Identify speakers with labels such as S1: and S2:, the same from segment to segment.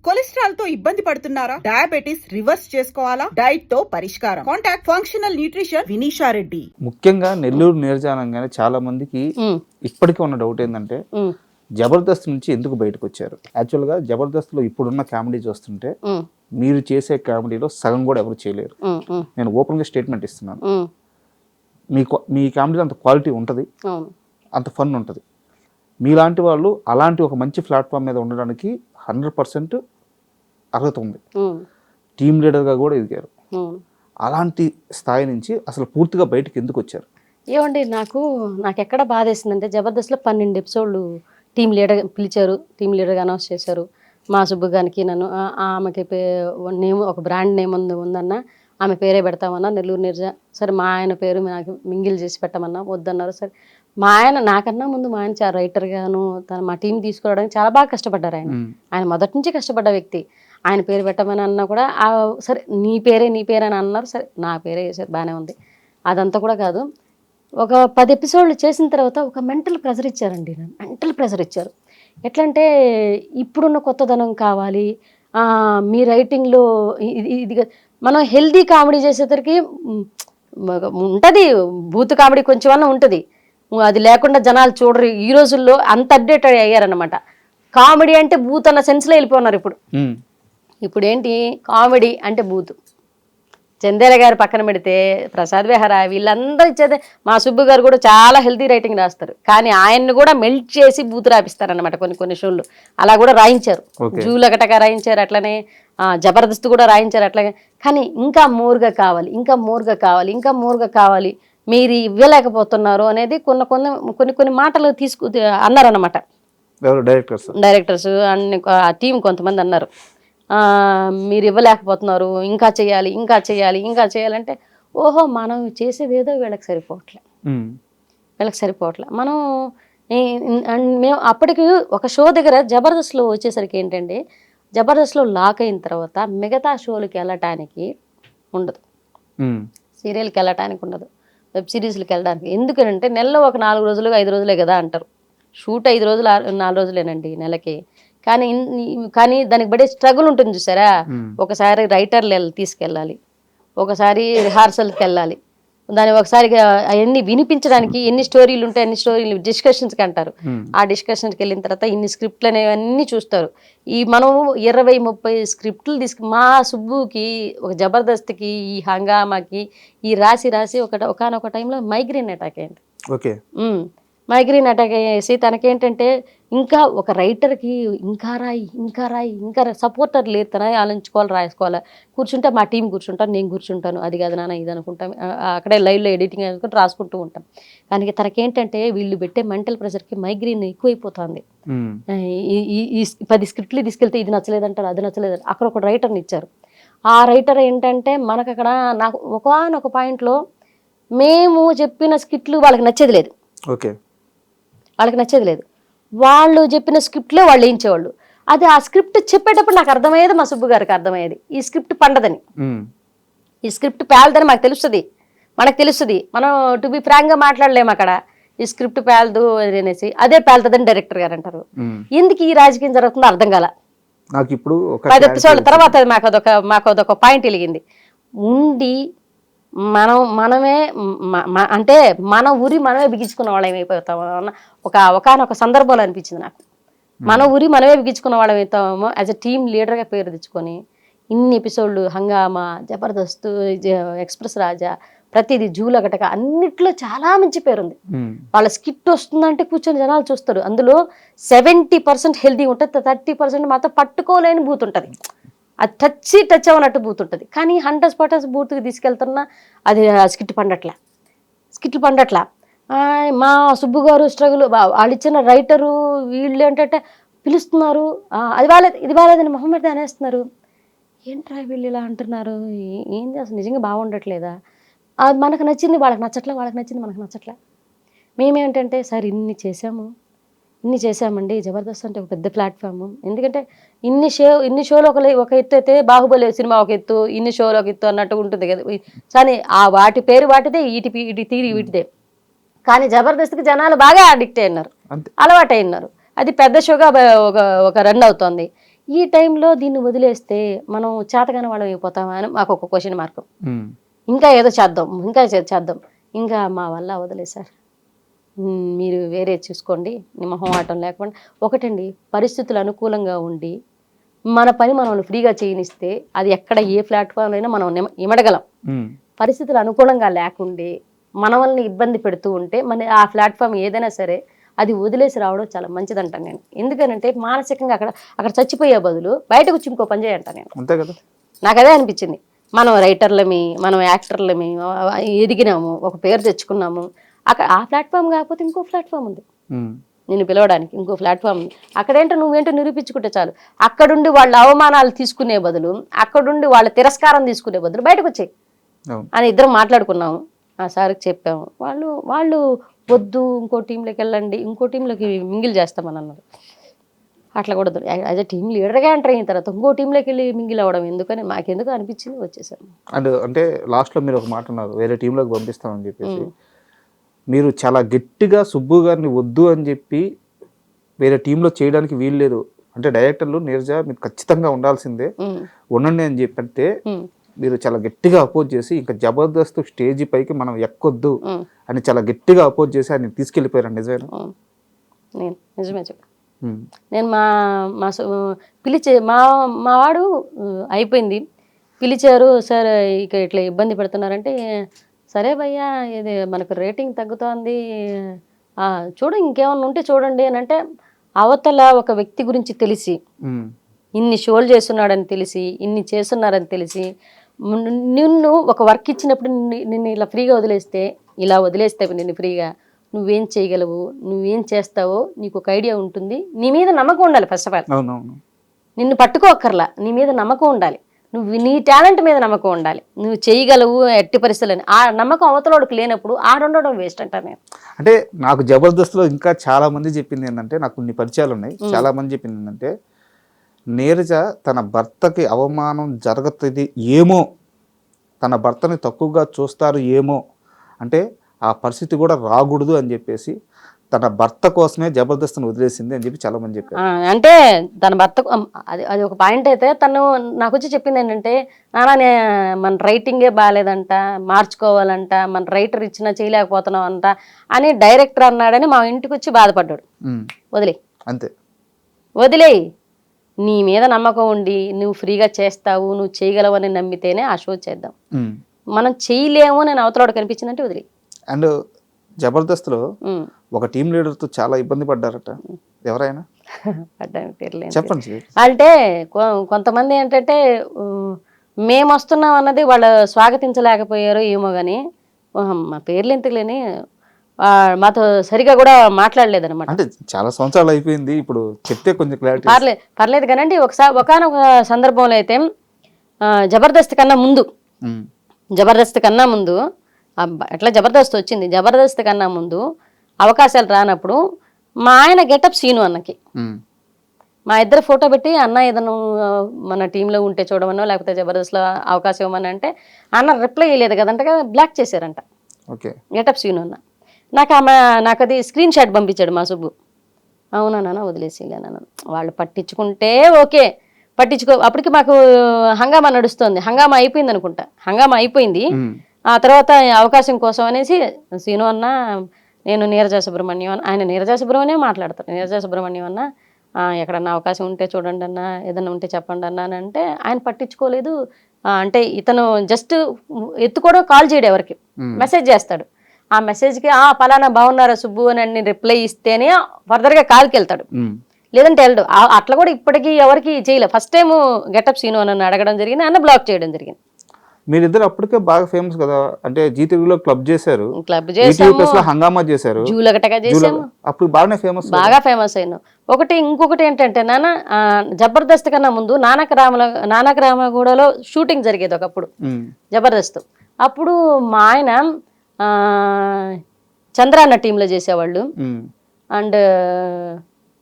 S1: Cholesterol తో ఇబ్బంది పడుతున్నారా? డయాబెటిస్ రివర్స్ చేసుకోవాలా? డైట్ తో పరిష్కారం. Contact functional nutrition Vinisha Reddy.
S2: ముఖ్యంగా నెల్లూరు నీరజానంగానే చాలా మందికి ఇప్పటికీ ఉన్న డౌట్ ఏంటంటే జబర్దస్త్ నుంచి ఎందుకు బయటకు వచ్చారు? యాక్చువల్గా జబర్దస్త్ లో ఇప్పుడున్న కామెడీ చూస్తుంటే మీరు చేసే కామెడీలో సగం కూడా ఎవరు చేయలేరు. నేను ఓపెన్ గా స్టేట్మెంట్ ఇస్తున్నాను. మీ కామెడీలో అంత క్వాలిటీ ఉంటుంది, అంత ఫన్ ఉంటుంది. మీలాంటి వాళ్ళు అలాంటి ఒక మంచి ప్లాట్ఫామ్ మీద ఉండడానికి 100% అర్హత ఉంది. టీమ్ లీడర్గా కూడా ఎదిగారు. అలాంటి స్థాయి నుంచి అసలు పూర్తిగా బయటకు ఎందుకు వచ్చారు?
S3: ఏమండి, నాకు ఎక్కడ బాధ వేసిందంటే జబర్దస్త్లో 12 ఎపిసోడ్లు టీమ్ లీడర్ పిలిచారు, టీమ్ లీడర్గా అనౌన్స్ చేశారు. మా సుబ్బుగానికి నన్ను ఆమెకి నేమ్ ఒక బ్రాండ్ నేమ్ ఉందన్న, ఆమె పేరే పెడతామన్నా, నెల్లూరు నీరజ. సరే మా ఆయన పేరు నాకు మింగిల్ చేసి పెట్టమన్నా, వద్దన్నారు. సరే మా ఆయన నాకన్నా ముందు మా ఆయన చాలా రైటర్గాను మా టీం తీసుకురావడానికి చాలా బాగా కష్టపడ్డారు. ఆయన మొదటి నుంచి కష్టపడ్డ వ్యక్తి. ఆయన పేరు పెట్టమని అన్నా కూడా సరే నీ పేరే అని అన్నారు. సరే నా పేరే చేశారు, బాగానే ఉంది. అదంతా కూడా కాదు, ఒక 10 ఎపిసోడ్లు చేసిన తర్వాత ఒక మెంటల్ ప్రెజర్ ఇచ్చారండి. మెంటల్ ప్రెజర్ ఇచ్చారు. ఎట్లా అంటే ఇప్పుడున్న కొత్తదనం కావాలి, మీ రైటింగ్లో ఇది మనం హెల్దీ కామెడీ చేసేసరికి ఉంటుంది, బూత్ కామెడీ కొంచెం అన్న ఉంటుంది, అది లేకుండా జనాలు చూడరు. ఈ రోజుల్లో అంత అప్డేటెడ్ అయ్యారనమాట. కామెడీ అంటే బూత్ అన్న సెన్స్లో వెళ్ళిపోతున్నారు. ఇప్పుడు ఏంటి కామెడీ అంటే బూత్. చందేల గారు పక్కన పెడితే ప్రసాద్ బెహరా వీళ్ళందరూ ఇచ్చేదే. మా సుబ్బు గారు కూడా చాలా హెల్తీ రైటింగ్ రాస్తారు, కానీ ఆయన్ని కూడా మెల్ట్ చేసి బూత్ రాపిస్తారనమాట కొన్ని షోలు. అలా కూడా రాయించారు, జూలకటగా రాయించారు, అట్లనే జబర్దస్త్ కూడా రాయించారు అట్లాగే. కానీ ఇంకా మోర్గా కావాలి, ఇంకా మోర్గా కావాలి, ఇంకా మోర్గా కావాలి, మీరు ఇవ్వలేకపోతున్నారు అనేది కొన్ని మాటలు అన్నారన్నమాట డైరెక్టర్స్ అన్ని టీం కొంతమంది అన్నారు. మీరు ఇవ్వలేకపోతున్నారు, ఇంకా చేయాలి, ఇంకా చేయాలి, ఇంకా చేయాలంటే ఓహో మనం చేసేది ఏదో వీళ్ళకి సరిపోవట్లే. మనం మేము అప్పటికి ఒక షో దగ్గర జబర్దస్త్లో వచ్చేసరికి ఏంటంటే జబర్దస్త్లో లాక్ అయిన తర్వాత మిగతా షోలకి వెళ్ళటానికి ఉండదు, సీరియల్కి వెళ్ళటానికి ఉండదు, వెబ్ సిరీస్లకి వెళ్ళడానికి. ఎందుకంటే నెలలో ఒక 4 రోజులు 5 రోజులే కదా అంటారు. షూట్ 5 రోజులు 4 రోజులేనండి నెలకి. కానీ దానికి బడే స్ట్రగుల్ ఉంటుంది చూసారా. ఒకసారి రైటర్లు తీసుకెళ్ళాలి, ఒకసారి రిహార్సల్కి వెళ్ళాలి, దాని ఒకసారి అవన్నీ వినిపించడానికి ఎన్ని స్టోరీలు ఉంటాయి, అన్ని స్టోరీలు డిస్కషన్స్కి అంటారు. ఆ డిస్కషన్స్కి వెళ్ళిన తర్వాత ఇన్ని స్క్రిప్ట్లు అనేవన్నీ చూస్తారు. మనం 20-30 స్క్రిప్ట్లు మా సుబ్బుకి, ఒక జబర్దస్త్కి, ఈ హంగామాకి ఈ రాసి ఒకనొక టైంలో మైగ్రేన్ అటాక్ అయింది. మైగ్రేన్ అటాక్ అయ్యేసి తనకేంటంటే ఇంకా ఒక రైటర్కి ఇంకా రాయి సపోర్టర్ లేదు, తన ఆలోచించుకోవాలి, రాసుకోవాలి. కూర్చుంటే మా టీం కూర్చుంటాను, నేను కూర్చుంటాను, అది కాదు నాన్న ఇది అనుకుంటాం, అక్కడే లైవ్లో ఎడిటింగ్ అనుకుంటూ రాసుకుంటూ ఉంటాం. కానీ తనకేంటంటే వీళ్ళు పెట్టే మెంటల్ ప్రెషర్కి మైగ్రేన్ ఎక్కువైపోతుంది. ఈ 10 స్క్రిప్ట్లు తీసుకెళ్తే ఇది నచ్చలేదంటారు, అది నచ్చలేదంటారు. అక్కడ ఒక రైటర్ని ఇచ్చారు. ఆ రైటర్ ఏంటంటే మనకు అక్కడ నాకు ఒకనొక పాయింట్లో మేము చెప్పిన స్క్రిప్ట్లు వాళ్ళకి నచ్చేది లేదు. వాళ్ళు చెప్పిన స్క్రిప్ట్లే వాళ్ళు వేయించేవాళ్ళు. అది ఆ స్క్రిప్ట్ చెప్పేటప్పుడు నాకు అర్థమయ్యేది, మా సుబ్బు గారికి అర్థమయ్యేది ఈ స్క్రిప్ట్ పండదని, ఈ స్క్రిప్ట్ పేలదని మనకు తెలుస్తుంది. మనం టు బి ఫ్రాంక్గా మాట్లాడలేము అక్కడ. ఈ స్క్రిప్ట్ పేలదు అనేసి, అదే పేలుతుందని డైరెక్టర్ గారు అంటారు. ఎందుకు ఈ రాజకీయం జరుగుతుందో అర్థం కాల.
S2: నాకు ఇప్పుడు
S3: 10 ఎపిసోడ్ల తర్వాత మాకు అదొక పాయింట్ వెలిగింది. మనమే అంటే మన ఊరి మనమే బిగించుకున్న వాళ్ళం అయిపోతాము అన్న ఒకనొక సందర్భంలో అనిపించింది నాకు. మన ఊరి మనమే బిగించుకున్న వాళ్ళం అవుతామేమో. యాజ్ ఎ టీమ్ లీడర్గా పేరు తెచ్చుకొని ఇన్ని ఎపిసోడ్లు హంగామా, జబర్దస్త్, ఎక్స్ప్రెస్ రాజా, ప్రతిదీ జూలగటక అన్నిట్లో చాలా మంచి పేరుంది. వాళ్ళ స్కిట్ వస్తుందంటే కూర్చొని జనాలు చూస్తారు. అందులో 70% హెల్తీ ఉంటుంది, 30% మాత్రం పట్టుకోలేని బూత్ ఉంటుంది. అది టచ్ అవ్వనట్టు బూత్ ఉంటుంది. కానీ 100% బూత్కి తీసుకెళ్తున్నా అది స్కిట్లు పండట్లా. మా సుబ్బు గారు స్ట్రగుల్, వాళ్ళు ఇచ్చిన రైటరు వీళ్ళు ఏంటంటే పిలుస్తున్నారు, అది బాగాలేదు ఇది బాగాలేదని మొహమ్మద్ అనేస్తున్నారు. ఏంట్రా వీళ్ళు ఇలా అంటున్నారు, ఏం చేస్తారు, నిజంగా బాగుండట్లేదా? అది మనకు నచ్చింది వాళ్ళకి నచ్చట్లా, వాళ్ళకి నచ్చింది మనకు నచ్చట్లా. మేమేంటంటే సార్ ఇన్ని చేసామండి, జబర్దస్త్ అంటే ఒక పెద్ద ప్లాట్ఫామ్. ఎందుకంటే ఇన్ని షోలు ఒక ఎత్తు అయితే బాహుబలి సినిమా ఒక ఎత్తు, ఇన్ని షోలు ఒక ఎత్తు అన్నట్టు ఉంటుంది కదా. కానీ వాటి పేరు వాటిదే, ఇటు తీరి వీటిదే. కానీ జబర్దస్త్కి జనాలు బాగా అడిక్ట్ అయినారు, అలవాటు అయినారు. అది పెద్ద షోగా ఒక రన్ అవుతోంది. ఈ టైంలో దీన్ని వదిలేస్తే మనం చేతగానే వాళ్ళం అయిపోతామా అని మాకు ఒక క్వశ్చన్ మార్క్. ఇంకా ఏదో చేద్దాం, ఇంకా చేద్దాం, ఇంకా మా వల్ల అవ్వదులే సార్, మీరు వేరే చూసుకోండి, మొహమాటం లేకుండా. ఒకటండి, పరిస్థితులు అనుకూలంగా ఉండి మన పని మనం ఫ్రీగా చేయనిస్తే అది ఎక్కడ ఏ ప్లాట్ఫామ్ అయినా మనం ఇమడగలం. పరిస్థితులు అనుకూలంగా లేకుండే మనల్ని ఇబ్బంది పెడుతూ ఉంటే మన ఆ ప్లాట్ఫామ్ ఏదైనా సరే అది వదిలేసి రావడం చాలా మంచిదంటాను నేను. ఎందుకనంటే మానసికంగా అక్కడ చచ్చిపోయే బదులు బయటకు వచ్చి ఇంకో పని చేయంటాను నేను.
S2: అంతే కదా, నాకు
S3: అదే అనిపించింది. మనం రైటర్లమి, మనం యాక్టర్లమి ఎదిగినాము, ఒక పేరు తెచ్చుకున్నాము. అక్కడ ఆ ప్లాట్ఫామ్ కాకపోతే ఇంకో ప్లాట్ఫామ్ ఉంది నిన్ను పిలవడానికి, ఇంకో ప్లాట్ఫామ్ ఉంది. అక్కడేంటో నువ్వేంటో నిరూపించుకుంటే చాలు. అక్కడుండి వాళ్ళ అవమానాలు తీసుకునే బదులు, అక్కడుండి వాళ్ళ తిరస్కారం తీసుకునే బదులు బయటకు వచ్చాయి అని ఇద్దరం మాట్లాడుకున్నాము. ఆ సార్కి చెప్పాము. వాళ్ళు వద్దు, ఇంకో టీంలోకి వెళ్ళండి, ఇంకో టీంలోకి మింగిల్ చేస్తామని అన్నారు. అట్లా కూడా యాజ్ అ టీమ్ లీడర్గా ఎంటర్ అయిన తర్వాత ఇంకో టీంలోకి వెళ్ళి మింగిల్ అవ్వడం ఎందుకని మాకెందుకు అనిపించింది, వచ్చేసాను.
S2: అండ్ అంటే లాస్ట్లో మీరు ఒక మాట అన్నారు, వేరే టీంలోకి పంపిస్తామని చెప్పేసి. మీరు చాలా గట్టిగా సుబ్బు గారిని వద్దు అని చెప్పి వేరే టీంలో చేయడానికి వీలు లేదు అంటే డైరెక్టర్లు నీరజ మీరు ఖచ్చితంగా ఉండాల్సిందే, ఉండండి అని చెప్పంటే మీరు చాలా గట్టిగా అపోజ్ చేసి ఇంకా జబర్దస్త్ స్టేజ్ పైకి మనం ఎక్కొద్దు అని చాలా గట్టిగా అపోజ్ చేసి ఆయన తీసుకెళ్ళిపోయారు. నిజమేనా?
S3: నిజమే చెప్పు. నేను పిలిచే మా వాడు అయిపోయింది, పిలిచారు సార్, ఇక ఇట్లా ఇబ్బంది పెడుతున్నారంటే, సరే భయ్యా ఇది మనకు రేటింగ్ తగ్గుతోంది, చూడు ఇంకేమన్నా ఉంటే చూడండి అని అంటే, అవతల ఒక వ్యక్తి గురించి తెలిసి ఇన్ని షోలు చేస్తున్నాడని తెలిసి, ఇన్ని చేస్తున్నారని తెలిసి, నిన్ను ఒక వర్క్ ఇచ్చినప్పుడు నిన్ను ఇలా ఫ్రీగా వదిలేస్తే, ఇలా వదిలేస్తే నిన్ను ఫ్రీగా నువ్వేం చేయగలవు, నువ్వేం చేస్తావో నీకు ఒక ఐడియా ఉంటుంది. నీ మీద నమ్మకం ఉండాలి. ఫస్ట్ ఆఫ్ ఆల్ నిన్ను పట్టుకోక్కర్లా, నీ మీద నమ్మకం ఉండాలి, నీ టాలెంట్ మీద నమ్మకం ఉండాలి, నువ్వు చేయగలవు ఎట్టి పరిస్థితులని. ఆ నమ్మకం అవతలోడికి లేనప్పుడు ఆడుండడం వేస్ట్ అంటాను నేను.
S2: అంటే నాకు జబర్దస్త్లో ఇంకా చాలా మంది చెప్పింది ఏంటంటే, నాకు కొన్ని పరిచయాలు ఉన్నాయి, చాలా మంది చెప్పింది ఏంటంటే, నీరజ తన భర్తకి అవమానం జరుగుతుంది ఏమో, తన భర్తని తక్కువగా చూస్తారు ఏమో అంటే ఆ పరిస్థితి కూడా రాకూడదు అని చెప్పేసి తన భర్త కోసమే జబర్దస్త్ని వదిలేసింది అని చెప్పి చాలా మంది చెప్పారు.
S3: అంటే తన భర్త అది ఒక పాయింట్ అయితే, తను నాకు వచ్చి చెప్పింది ఏంటంటే, నాన్న మన రైటింగే బాగాలేదంట, మార్చుకోవాలంట, మన రైటర్ ఇచ్చినా చేయలేకపోతున్నాం అంట అని డైరెక్టర్ అన్నాడని మా ఇంటికి వచ్చి బాధపడ్డాడు. వదిలే అంతే, వదిలేయి, నీ మీద నమ్మకం ఉండి నువ్వు ఫ్రీగా చేస్తావు, నువ్వు చేయగలవు అని నమ్మితేనే ఆ షో చేద్దాం, మనం చేయలేము అని అవతలవాడు కనిపించిందంటే వదిలే.
S2: అండ్ జబర్దస్త్లో ఒక టీం లీడర్తో చాలా ఇబ్బంది పడ్డారట, ఎవరైనా చెప్పండి.
S3: అంటే కొంతమంది ఏంటంటే మేము వస్తున్నాం అన్నది వాళ్ళు స్వాగతించలేకపోయారు ఏమో కానీ, మా పేర్లు ఎంతలేని మాతో సరిగా కూడా మాట్లాడలేదన్నమాట.
S2: అంటే చాలా సంవత్సరాలు అయిపోయింది, ఇప్పుడు చెప్తే కొంచెం క్లారిటీ.
S3: పర్లేదు కానండి. ఒకనొక సందర్భంలో అయితే జబర్దస్త్ కన్నా ముందు ఎట్లా జబర్దస్త్ వచ్చింది, జబర్దస్త్ కన్నా ముందు అవకాశాలు రానప్పుడు మా ఆయన గెటప్ సీను అన్నకి మా ఇద్దరు ఫోటో పెట్టి, అన్న ఏదైనా మన టీంలో ఉంటే చూడమనో లేకపోతే జబర్దస్త్లో అవకాశం ఇవ్వమని అంటే, అన్న రిప్లై ఇవ్వలేదు కదంట, బ్లాక్ చేశారంట గెటప్ సీను అన్న. నాకు అది స్క్రీన్ షాట్ పంపించాడు మా సుబ్బు. అవునా నాన్న వదిలేసేలేనా, వాళ్ళు పట్టించుకుంటే ఓకే, అప్పటికి మాకు హంగామా నడుస్తుంది, హంగామా అయిపోయింది అనుకుంటా, హంగామా అయిపోయింది. ఆ తర్వాత అవకాశం కోసం అనేసి సీను అన్న, నేను నీరజ సుబ్రహ్మణ్యం అన్న, ఆయన నీరజ సుబ్రహ్మణ్యం మాట్లాడతారు, నీరజ సుబ్రహ్మణ్యం అన్న ఎక్కడన్నా అవకాశం ఉంటే చూడండి అన్న, ఏదన్నా ఉంటే చెప్పండి అన్న అని అంటే ఆయన పట్టించుకోలేదు. అంటే ఇతను జస్ట్ ఎత్తుకోవడం, కాల్ చేయడం, ఎవరికి మెసేజ్ చేస్తాడు, ఆ మెసేజ్కి పలానా బాగున్నారా సుబ్బు అని రిప్లై ఇస్తేనే ఫర్దర్గా కాల్కి వెళ్తాడు, లేదంటే వెళ్ళడు. అట్లా కూడా ఇప్పటికీ ఎవరికి చేయలేదు. ఫస్ట్ టైం గెటప్ సీను అని అడగడం జరిగింది, అన్న బ్లాక్ చేయడం జరిగింది.
S2: మీరిద్దరు అప్పటికే బాగా ఫేమస్ కదా, అంటే జీటీవీలో క్లబ్ చేశారు, హంగామా చేశారు, అప్పుడు బాగా ఫేమస్
S3: అయినా. ఇంకొకటి ఏంటంటే నాన్న, జబర్దస్త్ కన్నా ముందు నానకరామగూడలో షూటింగ్ జరిగేది ఒకప్పుడు జబర్దస్త్. అప్పుడు మా ఆయన చంద్రాన్న టీంలో చేసేవాళ్ళు. అండ్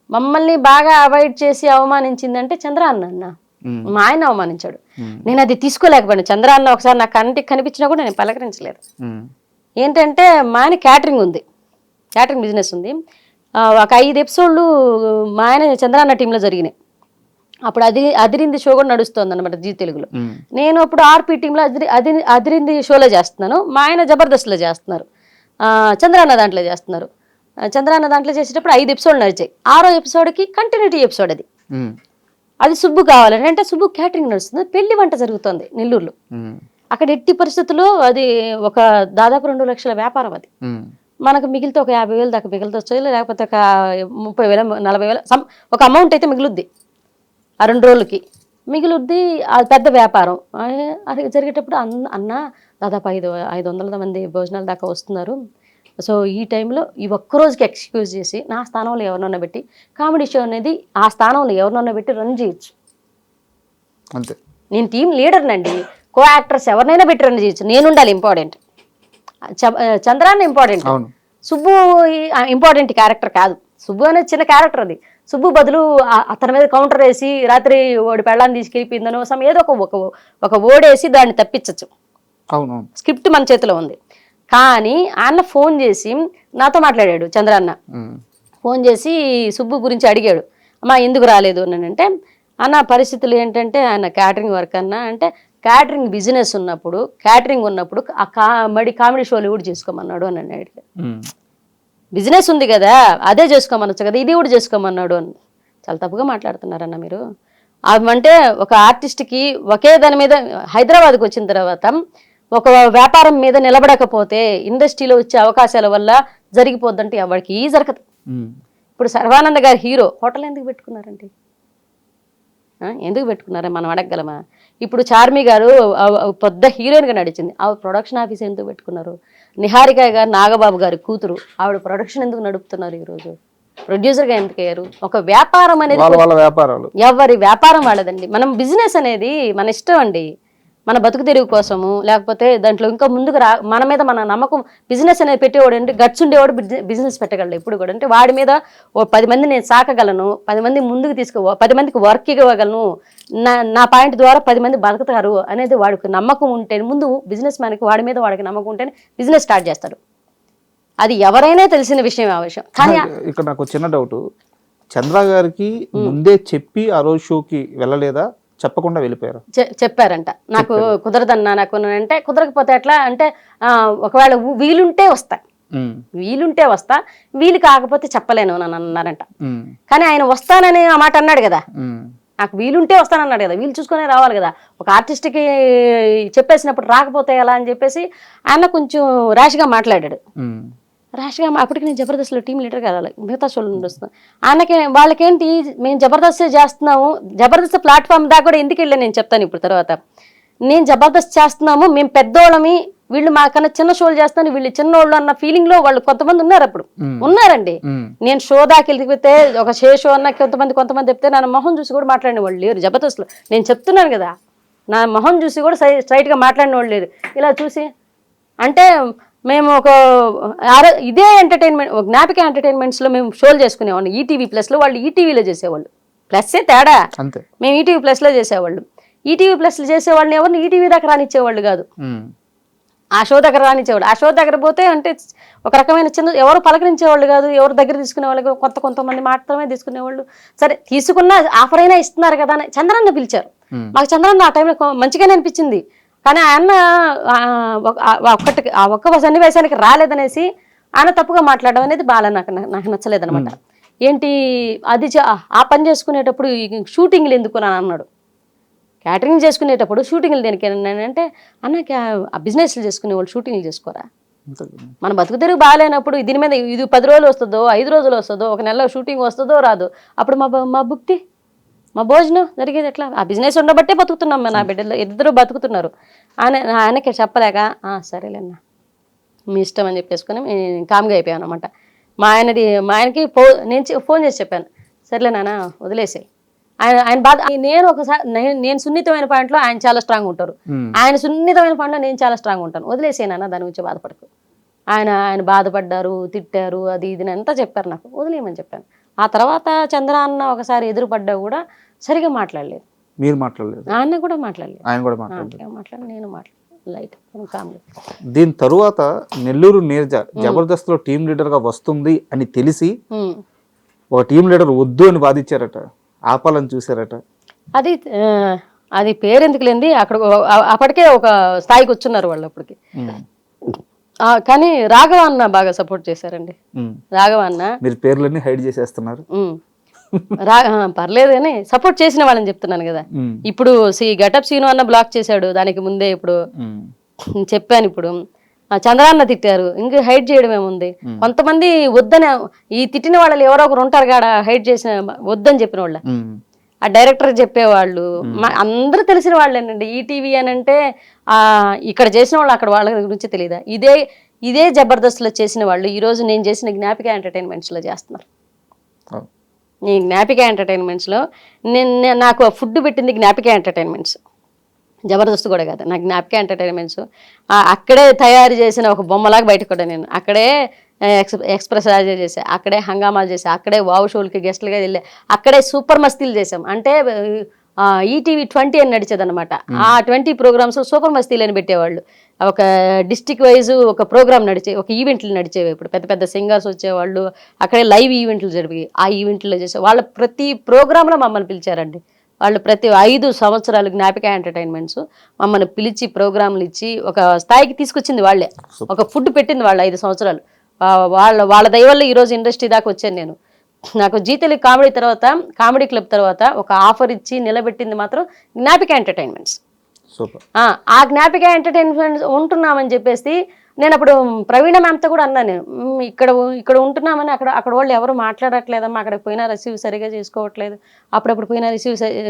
S3: మమ్మల్ని బాగా అవాయిడ్ చేసి అవమానించిందంటే చంద్రాన్న అన్న, మా ఆయన అవమానించాడు. నేను అది తీసుకోలేకపోయాను. చంద్రాన్న ఒకసారి నాకు కంటికి కనిపించినా కూడా నేను పలకరించలేదు. ఏంటంటే మా ఆయన క్యాటరింగ్ బిజినెస్ ఉంది. ఒక 5 ఎపిసోడ్లు మా ఆయన చంద్రాన్న టీంలో జరిగినాయి. అప్పుడు అదిరింది షో కూడా నడుస్తుంది అనమాట జీ తెలుగులో. నేను అప్పుడు ఆర్పీ టీంలో అదిరింది షోలో చేస్తున్నాను, మా ఆయన జబర్దస్త్లో చేస్తున్నారు, చంద్రాన్న దాంట్లో చేస్తున్నారు. చంద్రాన్న దాంట్లో చేసేటప్పుడు 5 ఎపిసోడ్లు నడిచాయి. 6వ ఎపిసోడ్కి కంటిన్యూటీ ఎపిసోడ్ అది సుబ్బు కావాలని, అంటే సుబ్బు క్యాటరింగ్ నడుస్తుంది, పెళ్లి వంట జరుగుతుంది నెల్లూరులో. అక్కడ ఎట్టి పరిస్థితుల్లో అది ఒక దాదాపు 2 లక్షల వ్యాపారం. అది మనకు మిగిలితే ఒక 50,000 దాకా మిగులుతొచ్చు, లేకపోతే ఒక 30,000 40,000 ఒక అమౌంట్ అయితే మిగులుద్ది. ఆ 2 రోజులకి మిగులుద్ది. అది పెద్ద వ్యాపారం. అది జరిగేటప్పుడు అన్న దాదాపు 500 మంది భోజనాల దాకా వస్తున్నారు. సో ఈ టైంలో ఈ ఒక్కరోజుకి ఎక్స్క్యూజ్ చేసి నా స్థానంలో ఎవరినన్నా పెట్టి కామెడీ షో అనేది ఆ స్థానంలో ఎవరినన్నా పెట్టి రన్ చేయొచ్చు.
S2: అంతే.
S3: నేను టీం లీడర్నండి, కో యాక్టర్స్ ఎవరినైనా పెట్టి రన్ చేయొచ్చు. నేను ఉండాలి ఇంపార్టెంట్, చంద్రాన్న ఇంపార్టెంట్, సుబ్బు ఇంపార్టెంట్ క్యారెక్టర్ కాదు. సుబ్బు అనేది చిన్న క్యారెక్టర్. అది సుబ్బు బదులు అతని మీద కౌంటర్ వేసి రాత్రి ఓడి పెళ్ళాన్ని తీసుకెళ్ళిపోయిందనో ఏదో ఒక ఓడేసి దాన్ని తప్పించచ్చు. స్క్రిప్ట్ మన చేతిలో ఉంది. కానీ అన్న ఫోన్ చేసి నాతో మాట్లాడాడు. చంద్రాన్న ఫోన్ చేసి సుబ్బు గురించి అడిగాడు, అమ్మా ఎందుకు రాలేదు అని అంటే, అన్న పరిస్థితులు ఏంటంటే ఆయన క్యాటరింగ్ వర్క్ అన్నా అంటే క్యాటరింగ్ బిజినెస్ ఉన్నప్పుడు మడి కామెడీ షోలు కూడా చేసుకోమన్నాడు అని అన్నాడు. బిజినెస్ ఉంది కదా అదే చేసుకోమనొచ్చు కదా, ఇది కూడా చేసుకోమన్నాడు అని. చాలా తప్పుగా మాట్లాడుతున్నారన్న మీరు. అంటే ఒక ఆర్టిస్ట్కి ఒకే దాని మీద హైదరాబాద్కి వచ్చిన తర్వాత ఒక వ్యాపారం మీద నిలబడకపోతే ఇండస్ట్రీలో వచ్చే అవకాశాల వల్ల జరిగిపోద్దంటే ఎవరికి జరగదు. ఇప్పుడు సర్వానంద గారు హీరో హోటల్ ఎందుకు పెట్టుకున్నారండి? ఎందుకు పెట్టుకున్నారా మనం అడగగలమా? ఇప్పుడు చార్మి గారు పెద్ద హీరోయిన్గా నడిచింది, ఆవిడ ప్రొడక్షన్ ఆఫీస్ ఎందుకు పెట్టుకున్నారు? నిహారిక గారు నాగబాబు గారి కూతురు, ఆవిడ ప్రొడక్షన్ ఎందుకు నడుపుతున్నారు? ఈరోజు ప్రొడ్యూసర్గా ఎందుకు అయ్యారు? ఒక వ్యాపారం అనేది ఎవరి వ్యాపారం వాళ్ళదండి. మనం బిజినెస్ అనేది మన ఇష్టం అండి, మన బతుకు తెరువు కోసము, లేకపోతే దాంట్లో ఇంకా ముందుకు మన మీద మన నమ్మకం. బిజినెస్ అనేది పెట్టేవాడు అంటే గట్స్ ఉండేవాడు బిజినెస్ పెట్టగలడు ఎప్పుడు కూడా. అంటే వాడి మీద 10 మంది నేను సాకగలను, 10 మంది ముందుకు 10 మందికి వర్క్ ఇవ్వగలను, నా పాయింట్ ద్వారా 10 మంది బతుకుతారు అనేది వాడికి నమ్మకం ఉంటే, ముందు బిజినెస్ మ్యాన్కి వాడి మీద వాడికి నమ్మకం ఉంటేనే బిజినెస్ స్టార్ట్ చేస్తాడు. అది ఎవరైనా తెలిసిన విషయం. ఆ విషయం కానీ
S2: ఇక్కడ నాకు చిన్న డౌట్, చంద్ర గారికి ముందే చెప్పి ఆ రోజు షోకి వెళ్ళలేదా? చెప్పకుండా వెళ్ళిపోయారు?
S3: చెప్పారంట. నాకు కుదరదన్నా, నాకు అంటే కుదరకపోతే ఎట్లా అంటే ఒకవేళ వీలుంటే వస్తా, వీలు కాకపోతే చెప్పలేను అని అన్నారంట. కానీ ఆయన వస్తానని ఆ మాట అన్నాడు కదా, నాకు వీలుంటే వస్తానన్నాడు కదా, వీలు చూసుకునే రావాలి కదా. ఒక ఆర్టిస్ట్కి చెప్పేసినప్పుడు రాకపోతే ఎలా అని చెప్పేసి ఆయన కొంచెం ర్యాష్గా మాట్లాడాడు. ర్యాష్గా అప్పటికి నేను జబర్దస్త్లో టీం లీడర్గా వెళ్ళాలి, మిగతా షోలు నుండి వస్తున్నాను. ఆయనకి వాళ్ళకేంటి మేము జబర్దస్త్ చేస్తున్నాము, జబర్దస్త్ ప్లాట్ఫామ్ దాకా కూడా ఎందుకు వెళ్ళాను నేను చెప్తాను ఇప్పుడు తర్వాత. నేను జబర్దస్త్ చేస్తున్నాము, మేము పెద్దోళ్ళమి, వీళ్ళు మాకన్నా చిన్న షోలు చేస్తాను, వీళ్ళు చిన్నోళ్ళు అన్న ఫీలింగ్ లో వాళ్ళు కొంతమంది ఉన్నారు. అప్పుడు ఉన్నారండి. నేను షో దాకా వెళ్ళిపోతే ఒక షో అన్న కొంతమంది చెప్తే నా మొహం చూసి కూడా మాట్లాడిన వాళ్ళు లేరు జబర్దస్త్లో. నేను చెప్తున్నాను కదా, నా మొహం చూసి కూడా స్ట్రైట్గా మాట్లాడిన వాళ్ళు లేరు. ఇలా చూసి అంటే మేము ఇదే ఎంటర్టైన్మెంట్, జ్ఞాపిక ఎంటర్టైన్మెంట్స్లో మేము షోలు చేసుకునేవాళ్ళం. ఈటీవీ ప్లస్లో, వాళ్ళు ఈటీవీలో చేసేవాళ్ళు. ప్లస్సే తేడా, మేము ఈటీవీ ప్లస్లో చేసేవాళ్ళు. ఈటీవీ ప్లస్లో చేసేవాళ్ళని ఎవరిని ఈటీవీ దాకా రానిచ్చేవాళ్ళు కాదు, ఆ షో దగ్గర రానిచ్చేవాళ్ళు. ఆ షో దగ్గర పోతే అంటే ఒక రకమైన ఎవరు పలకరించేవాళ్ళు కాదు, ఎవరు దగ్గర తీసుకునేవాళ్ళు, కొంతమంది మాత్రమే తీసుకునేవాళ్ళు. సరే తీసుకున్నా ఆఫర్ అయినా ఇస్తున్నారు కదా అని చంద్రాన్న పిలిచారు. మాకు చంద్రాన్న ఆ టైంలో మంచిగానే అనిపించింది. కానీ ఆయన ఒక్క సన్నివేశానికి రాలేదనేసి ఆయన తప్పుగా మాట్లాడడం అనేది బాగా నాకు నచ్చలేదనమాట. ఏంటి అది ఆ పని చేసుకునేటప్పుడు షూటింగ్లు ఎందుకు అని అన్నాడు. క్యాటరింగ్ చేసుకునేటప్పుడు షూటింగ్లు దేనికి అంటే అన్న ఆ బిజినెస్లు చేసుకునేవాళ్ళు షూటింగ్లు చేసుకోరా? మన బతుకు తెరుగు బాగాలేనప్పుడు దీని మీద ఇది 10 రోజులు వస్తుందో 5 రోజులు వస్తుందో, ఒక నెలలో షూటింగ్ వస్తుందో రాదు, అప్పుడు మా భుక్తి మా భోజనం జరిగేది ఎట్లా? ఆ బిజినెస్ ఉండబట్టే బతుకుతున్నాం, నా బిడ్డలు ఇద్దరు బతుకుతున్నారు. ఆయనకి చెప్పలేక సరేలేన్నా మీ ఇష్టం అని చెప్పేసుకొని కామ్గా అయిపోయాను అనమాట. మా ఆయనకి నేను ఫోన్ చేసి చెప్పాను, సరేలే నాన్న వదిలేసాయి. ఆయన బాధ. నేను సున్నితమైన పాయింట్లో ఆయన చాలా స్ట్రాంగ్ ఉంటారు, ఆయన సున్నితమైన పాయింట్లో నేను చాలా స్ట్రాంగ్ ఉంటాను. వదిలేసాను దాని గురించి బాధపడకు. ఆయన బాధపడ్డారు, తిట్టారు, అది ఇది అంతా చెప్పారు, నాకు వదిలేయమని చెప్పాను. ఆ తర్వాత చంద్ర అన్న ఒకసారి ఎదురుపడ్డా కూడా సరిగా మాట్లాడలేదు.
S2: మీరు మాట్లాడలేదు?
S3: ఆయన కూడా మాట్లాడలేదు, నేను లైట్ కామ్గా.
S2: దీని తరువాత నెల్లూరు నీరజ జబర్దస్త్ లో టీం లీడర్ గా వస్తుంది అని తెలిసి ఒక టీం లీడర్ వద్దు అని బాధించారట, ఆపాలని చూసారట.
S3: అది అది పేరు ఎందుకు లేండి, అక్కడ అప్పటికే ఒక స్థాయికి వచ్చున్నారు వాళ్ళు అప్పటికి. కానీ రాఘవ అన్న బాగా సపోర్ట్ చేశారండి. రాఘవ అన్న
S2: మీరు పేర్లన్నీ హైడ్ చేసేస్తున్నారు.
S3: పర్లేదు కానీ సపోర్ట్ చేసిన వాళ్ళని చెప్తున్నాను కదా. ఇప్పుడు గెటప్ సీను అన్న బ్లాక్ చేశాడు, దానికి ముందే ఇప్పుడు చెప్పాను. ఇప్పుడు చంద్రాన్న తిట్టారు, ఇంకా హైడ్ చేయడం ఏముంది. కొంతమంది వద్దని, ఈ తిట్టిన వాళ్ళు ఎవరో ఒకరు ఉంటారు కాడ హైడ్ చేసిన వద్దని చెప్పిన వాళ్ళ, ఆ డైరెక్టర్ చెప్పేవాళ్ళు అందరూ తెలిసిన వాళ్ళేనండి. ఈటీవీ అని అంటే ఇక్కడ చేసిన వాళ్ళు అక్కడ వాళ్ళ గురించి తెలియదా. ఇదే జబర్దస్త్లో చేసిన వాళ్ళు ఈరోజు నేను చేసిన జ్ఞాపిక ఎంటర్టైన్మెంట్స్లో చేస్తున్నారు. ఈ జ్ఞాపిక ఎంటర్టైన్మెంట్స్లో నాకు ఫుడ్ పెట్టింది జ్ఞాపిక ఎంటర్టైన్మెంట్స్, జబర్దస్త్ కూడా కాదు, నాకు జ్ఞాపిక ఎంటర్టైన్మెంట్స్. అక్కడే తయారు చేసిన ఒక బొమ్మలాగా బయటకు కూడా నేను అక్కడే ఎక్స్ప్రెస్ రాజా చేసా, అక్కడే హంగామాలు చేసా, అక్కడే వావ్ షోలకి గెస్ట్లుగా వెళ్ళా, అక్కడే సూపర్ మస్తీలు చేసాం. అంటే ఈటీవీ 20 అని నడిచేదన్నమాట. ఆ 20 ప్రోగ్రామ్స్ సూపర్ మస్తీలు అని పెట్టేవాళ్ళు. ఒక డిస్టిక్ వైజ్ ఒక ప్రోగ్రామ్ ఒక ఈవెంట్లు నడిచేవి. ఇప్పుడు పెద్ద పెద్ద సింగర్స్ వచ్చేవాళ్ళు, అక్కడే లైవ్ ఈవెంట్లు జరిగి ఆ ఈవెంట్లో చేసే వాళ్ళ ప్రతి ప్రోగ్రాంలో మమ్మల్ని పిలిచారండి. వాళ్ళు ప్రతి 5 సంవత్సరాలు జ్ఞాపిక ఎంటర్టైన్మెంట్స్ మమ్మల్ని పిలిచి ప్రోగ్రాంలు ఇచ్చి ఒక స్థాయికి తీసుకొచ్చింది వాళ్ళే. ఒక ఫుడ్ పెట్టింది వాళ్ళు 5 సంవత్సరాలు. వాళ్ళ దయ వల్ల ఈరోజు ఇండస్ట్రీ దాకా వచ్చాను నేను. నాకు జీ తెలుగు కామెడీ క్లబ్ తర్వాత ఒక ఆఫర్ ఇచ్చి నిలబెట్టింది మాత్రం జ్ఞాపిక ఎంటర్టైన్మెంట్స్. ఆ జ్ఞాపిక ఎంటర్టైన్మెంట్స్ ఉంటున్నామని చెప్పేసి నేను అప్పుడు ప్రవీణ మ్యామ్తో కూడా అన్నాను, నేను ఇక్కడ ఉంటున్నామని అక్కడ వాళ్ళు ఎవరు మాట్లాడట్లేదమ్మా, అక్కడికి పోయినా రిసీవ్ సరిగా చేసుకోవట్లేదు, అప్పుడప్పుడు పోయినా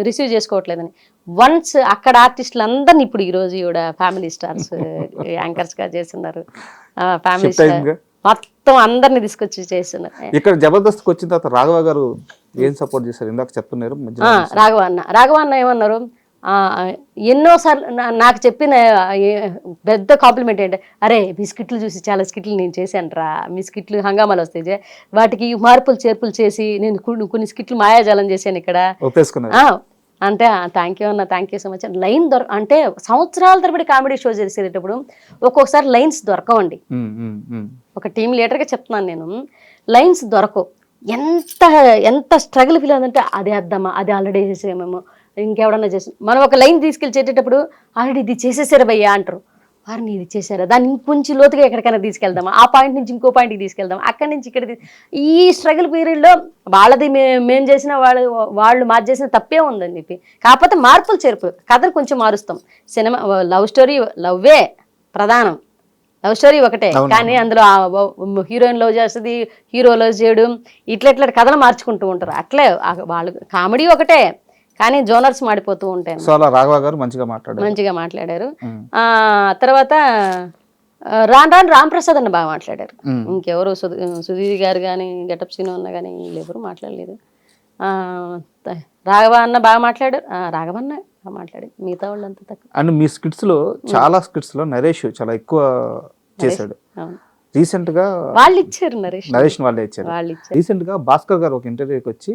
S3: రిసీవ్ చేసుకోవట్లేదని. వన్స్ అక్కడ ఆర్టిస్టులు అందరినీ ఇప్పుడు ఈరోజు ఈవిడ ఫ్యామిలీ స్టార్స్ యాంకర్స్గా చేస్తున్నారు. ఫ్యామిలీ స్టార్ మొత్తం అందరిని తీసుకొచ్చి చేస్తున్నారు.
S2: ఇక్కడ జబర్దస్త్కి వచ్చిన తర్వాత రాఘవ గారు ఏం సపోర్ట్ చేశారు ఇందాక చెప్తున్నారు.
S3: రాఘవ అన్న ఏమన్నారు, ఎన్నోసార్లు నాకు చెప్పిన పెద్ద కాంప్లిమెంట్ ఏంటంటే, అరే మీ స్కిట్లు చూసి చాలా స్కిట్లు నేను చేశాను రా, మీ స్కిట్లు హంగామాలు వస్తాయి, వాటికి మార్పులు చేర్పులు చేసి నేను కొన్ని స్కిట్లు మాయాజాలం చేశాను ఇక్కడ అంటే. థ్యాంక్ యూ అన్న, thank you so much. Line అంటే సంవత్సరాల తరబడి కామెడీ షో చేసేటప్పుడు ఒక్కొక్కసారి లైన్స్ దొరకవండి. ఒక టీం లీడర్గా చెప్తున్నాను నేను, లైన్స్ దొరకవు. ఎంత స్ట్రగుల్ ఫీల్ అవుతుందంటే, అదే అద్దమ్మా, అది ఆల్రెడీ చేసేమేమో, ఇంకెవడన్నా చేసి మనం ఒక లైన్ తీసుకెళ్ళి చేసేటప్పుడు ఆల్రెడీ ఇది చేసేసారా భయ్యా అంటారు. వారిని ఇది చేశారా, దాన్ని ఇంకొంచెం లోతుగా ఎక్కడికైనా తీసుకెళ్దామా, ఆ పాయింట్ నుంచి ఇంకో పాయింట్కి తీసుకెళ్దాం, అక్కడి నుంచి ఇక్కడ. ఈ స్ట్రగుల్ పీరియడ్లో వాళ్ళది మేము చేసిన వాళ్ళు మాది చేసిన తప్పే ఉందని చెప్పి, కాకపోతే మార్పులు చేర్పు కథలు కొంచెం మారుస్తాం. సినిమా లవ్ స్టోరీ, లవ్వే ప్రధానం, లవ్ స్టోరీ ఒకటే, కానీ అందులో హీరోయిన్ లవ్ చేస్తుంది, హీరో లవ్ చేయడం, ఇట్లా కథలు మార్చుకుంటూ ఉంటారు. అట్లే వాళ్ళు కామెడీ ఒకటే, కానీ జోనర్స్ మాడిపోతూ ఉంటాయి.
S2: రాఘవ గారు మంచిగా
S3: మాట్లాడారు. తర్వాత రాను రాంప్రసాద్ అన్న బాగా మాట్లాడారు. ఇంకెవరు సుధీర్ గారు కానీ గెటప్ సీను అన్న కానీ వీళ్ళెవరు మాట్లాడలేదు. రాఘవ అన్న బాగా మాట్లాడారు. రాఘవన్న బాగా మాట్లాడారు, మిగతా వాళ్ళు అంత తక్కువ.
S2: అండ్ మీ చాలా స్కిట్స్ లో నరేష్ చాలా ఎక్కువ చేశాడు. రీసెంట్ గా
S3: వాళ్ళు ఇచ్చారు,
S2: నరేష్ వాళ్ళే ఇచ్చారు. రీసెంట్ గా భాస్కర్ గారు ఒక ఇంటర్వ్యూకి వచ్చి,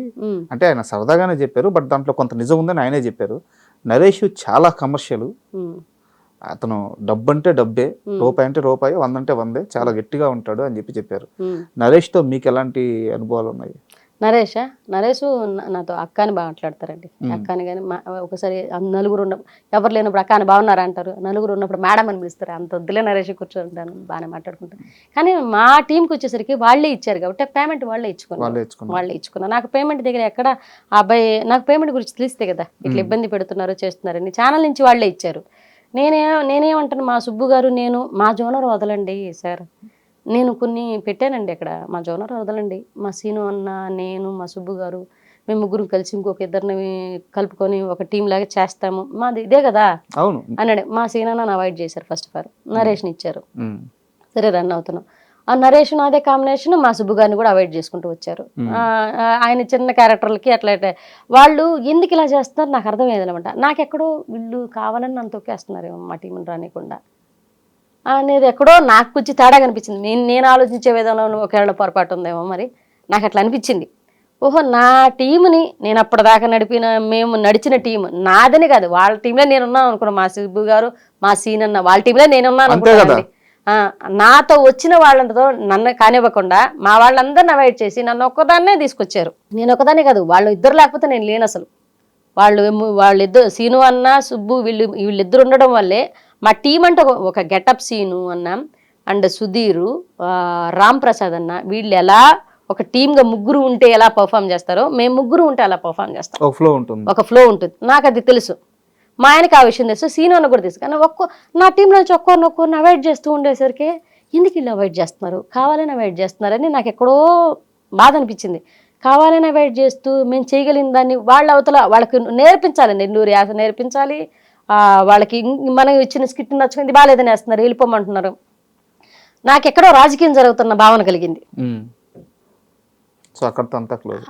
S2: అంటే ఆయన సరదాగానే చెప్పారు, బట్ దాంట్లో కొంత నిజం ఉందని ఆయనే చెప్పారు. నరేష్ చాలా కమర్షియల్, అతను డబ్బు అంటే డబ్బే, రూపాయి అంటే రూపాయి, 100 అంటే 100, చాలా గట్టిగా ఉంటాడు అని చెప్పారు. నరేష్ తో మీకు ఎలాంటి అనుభవాలు ఉన్నాయి?
S3: నరేష్ నాతో అక్క అని బాగా మాట్లాడతారండి. అక్కని కానీ ఒకసారి నలుగురు ఎవరు లేనప్పుడు అక్క అని బాగున్నారా అంటారు, నలుగురు ఉన్నప్పుడు మేడం అని పిలుస్తారు. అంత వద్దులే నరేష్ కూర్చోంటాను, బాగానే మాట్లాడుకుంటాను. కానీ మా టీంకి వచ్చేసరికి వాళ్ళే ఇచ్చారు కాబట్టి పేమెంట్ వాళ్ళే ఇచ్చుకున్నారు. నాకు పేమెంట్ దగ్గర ఎక్కడ అబ్బాయి నాకు పేమెంట్ గురించి తెలిస్తే కదా ఇట్లా ఇబ్బంది పెడుతున్నారు చేస్తున్నారని ఛానల్ నుంచి వాళ్ళే ఇచ్చారు. నేనేమంటాను, మా సుబ్బు గారు నేను మా జోనర్ వదలండి సార్, నేను కొన్ని పెట్టానండి అక్కడ, మా జోనర్ వదలండి, మా సీను అన్న, నేను, మా సుబ్బు గారు, మేము ముగ్గురు కలిసి ఇంకొక ఇద్దరిని కలుపుకొని ఒక టీం లాగా చేస్తాము, మాది ఇదే కదా అన్నాడు. మా సీను అన్న అవాయిడ్ చేశారు. ఫస్ట్ ఆఫ్ ఆల్ నరేష్ని ఇచ్చారు, సరే రన్ అవుతున్నాం. ఆ నరేష్ అదే కాంబినేషన్ మా సుబ్బు గారిని కూడా అవాయిడ్ చేసుకుంటూ వచ్చారు. ఆయన చిన్న క్యారెక్టర్లకి అట్లా వాళ్ళు ఎందుకు ఇలా చేస్తున్నారు నాకు అర్థమయ్యేది అనమాట. నాకెక్కడో వీళ్ళు కావాలని నన్ను తొక్కేస్తున్నారేమో మా టీంని రానికుండా అనేది ఎక్కడో నాకు కొంచెం తేడా కనిపించింది. నేను ఆలోచించే విధానంలో ఒకవేళ పొరపాటు ఉందేమో మరి నాకు అట్లా అనిపించింది. ఓహో, నా టీంని నేను అప్పటిదాకా మేము నడిచిన టీం నాదని కాదు, వాళ్ళ టీంలో నేనున్నాను అనుకున్నాను. మా సుబ్బు గారు, మా సీన్ అన్న వాళ్ళ టీంలో నేనున్నాను అనుకున్నాను. నాతో వచ్చిన వాళ్ళతో నన్ను కానివ్వకుండా మా వాళ్ళందరిని అవాయిడ్ చేసి నన్ను ఒక్కదాన్నే తీసుకొచ్చారు. నేను ఒకదాన్నే కాదు, వాళ్ళు ఇద్దరు లేకపోతే నేను లేను అసలు. వాళ్ళిద్దరు సీను అన్న సుబ్బు వీళ్ళిద్దరు ఉండడం వల్లే మా టీం అంటే ఒక గెటప్ సీను అన్న అండ్ సుధీరు రామ్ ప్రసాద్ అన్న వీళ్ళు ఎలా ఒక టీమ్గా ముగ్గురు ఉంటే ఎలా పర్ఫామ్ చేస్తారో మేము ముగ్గురు ఉంటే అలా పర్ఫామ్ చేస్తాం. ఒక ఫ్లో ఉంటుంది. నాకు అది తెలుసు, మా ఆయనకి ఆ విషయం తెలుసు, సీను అన్న కూడా తెలుసు. కానీ నా టీంలో నుంచి ఒక్కొక్కరిని అవాయిడ్ చేస్తూ ఉండేసరికి ఎందుకు ఇలా అవాయిడ్ చేస్తున్నారు, కావాలని అవాయిడ్ చేస్తున్నారని నాకు ఎక్కడో బాధ అనిపించింది. కావాలని అవాయిడ్ చేస్తూ మేము చేయగలిగిన దాన్ని వాళ్ళకి నేర్పించాలండి, ఎన్నూరు యాస నేర్పించాలి. వాళ్ళకి మనం ఇచ్చిన స్కిట్ నచ్చుకుంది బాగాలేదని వేస్తున్నారు, వెళ్ళిపోమంటున్నారు. నాకు ఎక్కడో రాజకీయం జరుగుతున్న భావన కలిగింది.
S2: సో అక్కడతో అంతా క్లోజ్.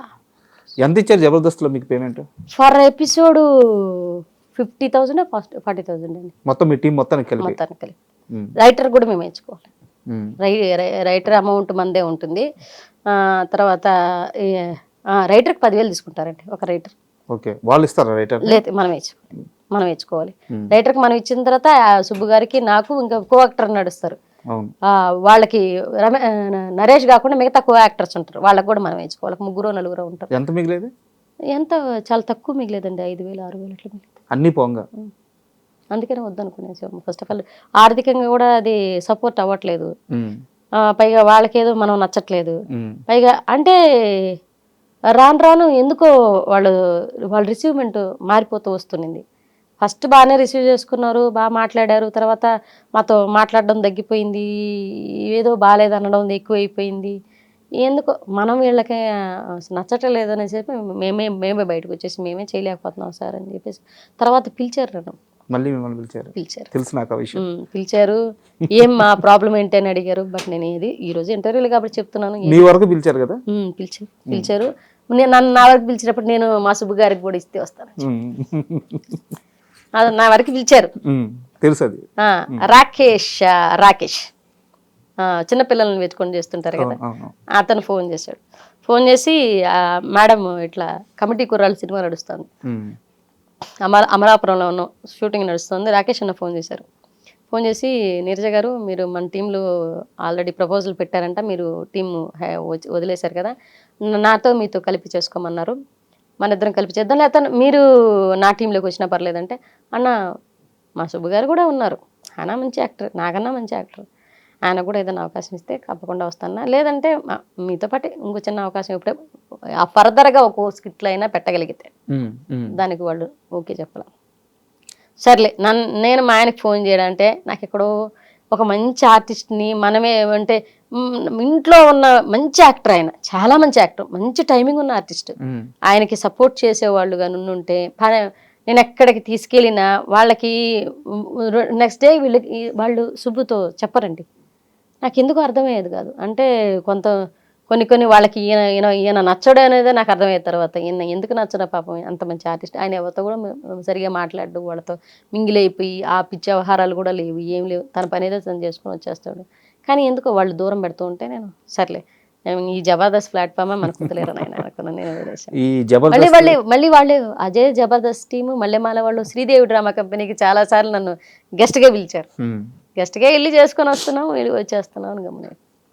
S2: ఎంత ఇచ్చారు జబర్దస్త్లో మీకు పేమెంట్?
S3: ఫర్ ఎపిసోడ్ 50,000 40,000 అండి
S2: మొత్తం మీ టీం మొత్తానికి కలిపి.
S3: రైటర్ కూడా మేము వేయించుకోవాలి. రైటర్ అమౌంట్ మందే ఉంటుంది. తర్వాత రైటర్కి 10,000 తీసుకుంటారండి ఒక రైటర్.
S2: ఓకే, వాళ్ళు ఇస్తారా రైటర్?
S3: లేదు, మనం వేయించుకోవాలి. రైటర్కి మనం ఇచ్చిన తర్వాత సుబ్బు గారికి నాకు ఇంకా కో యాక్టర్ నడుస్తారు. వాళ్ళకి నరేష్ కాకుండా మిగతా కో యాక్టర్స్ ఉంటారు, వాళ్ళకి కూడా మనం వేయించుకోవాలి. 3-4 ఉంటారు.
S2: ఎంత మిగిలేదు?
S3: ఎంత చాలా తక్కువ మిగిలేదండి, 5,000 6,000 అట్లా మిగిలేదు
S2: అన్ని పోంగా.
S3: అందుకనే వద్దనుకునేసాము. ఫస్ట్ ఆఫ్ ఆల్ ఆర్థికంగా కూడా అది సపోర్ట్ అవ్వట్లేదు. పైగా వాళ్ళకేదో మనం నచ్చట్లేదు. పైగా అంటే రాను ఎందుకో వాళ్ళ రిసీవ్మెంట్ మారిపోతూ వస్తుంది. ఫస్ట్ బాగానే రిసీవ్ చేసుకున్నారు, బాగా మాట్లాడారు. తర్వాత మాతో మాట్లాడడం తగ్గిపోయింది, ఏదో బాగాలేదు అనడం ఎక్కువైపోయింది. ఎందుకో మనం వీళ్ళకి నచ్చట్లేదు అనేసి మేమే బయటకు వచ్చేసి మేమే చేయలేకపోతున్నాం సార్ అని చెప్పేసి తర్వాత పిలిచారు నన్ను.
S2: మళ్ళీ మిమ్మల్ని పిలిచారు? తెలుసు నాకు ఆ విషయం.
S3: పిలిచారు, ఏం మా ప్రాబ్లం ఏంటి అని అడిగారు. బట్ నేను ఈ రోజు ఇంటర్వ్యూలు కాబట్టి చెప్తున్నాను.
S2: మీ వరకు పిలిచారు కదా?
S3: పిలిచారు. నా వరకు పిలిచినప్పుడు నేను మా సుబ్బు గారికి కూడా ఇస్తే వస్తాను. అది నా వరకు పిలిచారు,
S2: తెలుసు అది.
S3: రాకేష్ చిన్నపిల్లల్ని వెతుకొని చేస్తుంటారు కదా, అతను ఫోన్ చేశాడు. ఫోన్ చేసి మేడం ఇట్లా కమిటీ కుర్రాళ్ళు సినిమా నడుస్తుంది, అమలాపురంలో ఉన్న షూటింగ్ నడుస్తుంది, రాకేష్ అన్న ఫోన్ చేశారు. ఫోన్ చేసి నీరజ గారు మీరు మన టీంలో ఆల్రెడీ ప్రపోజల్ పెట్టారంట, మీరు టీం వదిలేశారు కదా, మీతో కలిపి చేసుకోమన్నారు, మన ఇద్దరం కలిపి చేద్దాం, లేకపోతే మీరు నా టీంలోకి వచ్చినా పర్లేదంటే, అన్న మా సుబ్బు గారు కూడా ఉన్నారు, ఆయన మంచి యాక్టర్, నాకన్నా మంచి యాక్టర్, ఆయన కూడా ఏదైనా అవకాశం ఇస్తే తప్పకుండా వస్తాను, లేదంటే మీతో పాటు ఇంకో చిన్న అవకాశం ఇప్పుడే ఫర్దర్గా ఒక స్కిట్లో అయినా పెట్టగలిగితే దానికి వాళ్ళు ఓకే చెప్పాలి. సర్లే నేను మా ఆయనకి ఫోన్ చేయడంటే నాకు ఎక్కడో ఒక మంచి ఆర్టిస్ట్ని మనమే అంటే ఇంట్లో ఉన్న మంచి యాక్టర్, ఆయన చాలా మంచి యాక్టర్, మంచి టైమింగ్ ఉన్న ఆర్టిస్ట్, ఆయనకి సపోర్ట్ చేసేవాళ్ళు కానీ ఉంటే నేను ఎక్కడికి తీసుకెళ్ళినా వాళ్ళకి నెక్స్ట్ డే వాళ్ళు సుబ్బుతో చెప్పరండి. నాకు ఎందుకు అర్థమయ్యేది కాదు. అంటే కొన్ని వాళ్ళకి ఈయన నచ్చడం అనేది నాకు అర్థమయ్యే తర్వాత ఈయన ఎందుకు నచ్చడం పాపం, అంత మంచి ఆర్టిస్ట్, ఆయన ఎవరితో కూడా సరిగా మాట్లాడు, వాళ్ళతో మింగిలైపోయి ఆ పిచ్చి వ్యవహారాలు కూడా లేవు, ఏం లేవు, తన పని ఏదో తను చేసుకొని వచ్చేస్తాడు. కానీ ఎందుకో వాళ్ళు దూరం పెడుతూ ఉంటే నేను సర్లే ఈ జబర్దస్త్ ప్లాట్ఫామ్ మనకు కుదలేరు ఆయన అనుకున్నాను. నేను వదిలేసాను. మళ్ళీ వాళ్ళు అజయ్ జబర్దస్త్ టీము మల్లెమాల వాళ్ళు శ్రీదేవి డ్రామా కంపెనీకి చాలా సార్లు నన్ను గెస్ట్గా పిలిచారు. గెస్ట్గా వెళ్ళి చేసుకొని వస్తున్నాం, వెళ్ళి వచ్చేస్తున్నాం అని గమనించాను.